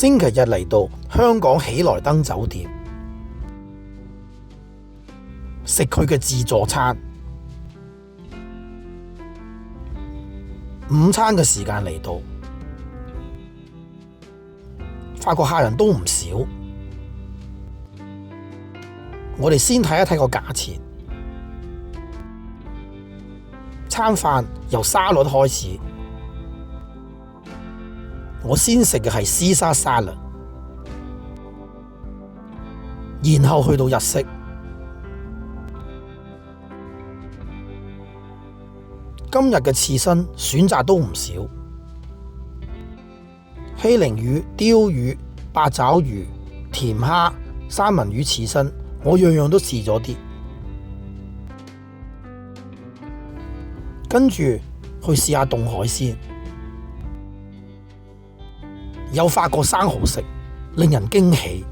星期日嚟到香港喜來登酒店，食佢嘅自助餐。午餐嘅時間嚟到，發覺客人都唔少。我哋先睇一睇個價錢。餐飯由沙律開始，我先食嘅係Caesar salad，然後去到日式。今日嘅刺身選擇都唔少，希靈魚、鯛魚、八爪魚、甜蝦、三文魚刺身，我樣樣都試咗啲。跟住去試下凍海鮮，有法國生蠔食，令人驚喜。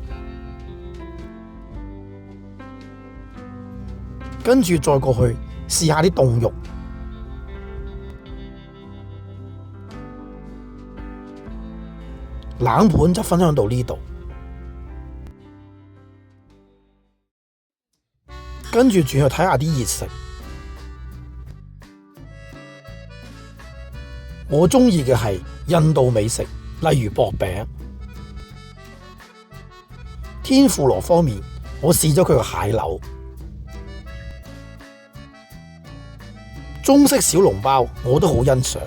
跟住再過去試下啲凍肉，冷盤就分享到呢度。跟住轉去睇下啲熱食。我中意嘅係印度美食，例如薄餅。天婦羅方面，我試咗佢個蟹柳。中式小籠包我都好欣賞。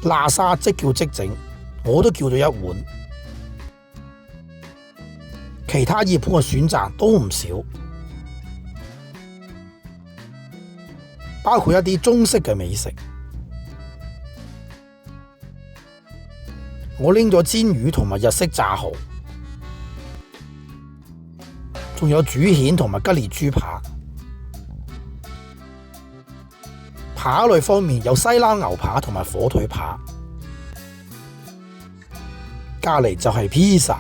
喇沙即叫即整，我都叫咗一碗。其他熱盤嘅選擇都唔少，包括一啲中式嘅美食。我拎咗煎魚同埋日式炸蠔，仲有煮蜆同埋吉列豬扒。扒類方面有西冷牛扒同埋火腿扒。隔離就係披薩。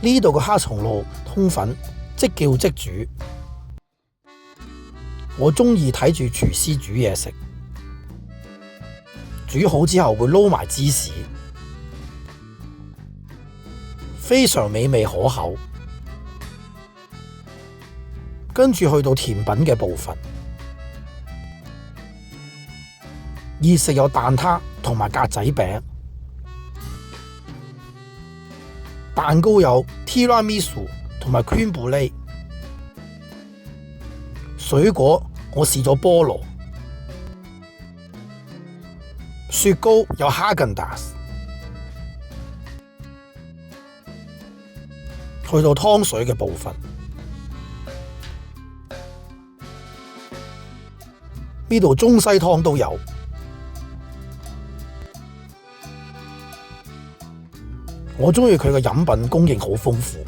呢度嘅黑松露通粉即叫即煮，我中意睇住廚師煮嘢食，煮好之後會撈埋芝士，非常美味可口。跟住去到甜品嘅部分，熱食有蛋撻同埋格仔餅，蛋糕有 Tiramisu 同埋 Crème Brûlée， 水果我試咗菠蘿，雪糕有 Häagen-Dazs。去到湯水嘅部分，呢度中西湯都有。我中意佢嘅飲品供應好豐富，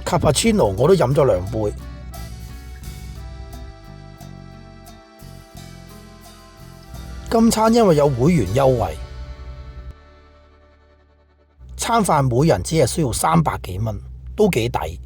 卡布奇諾我都飲咗2杯。今餐因為有會員優惠，餐飯每人只係需要300幾蚊，都幾抵。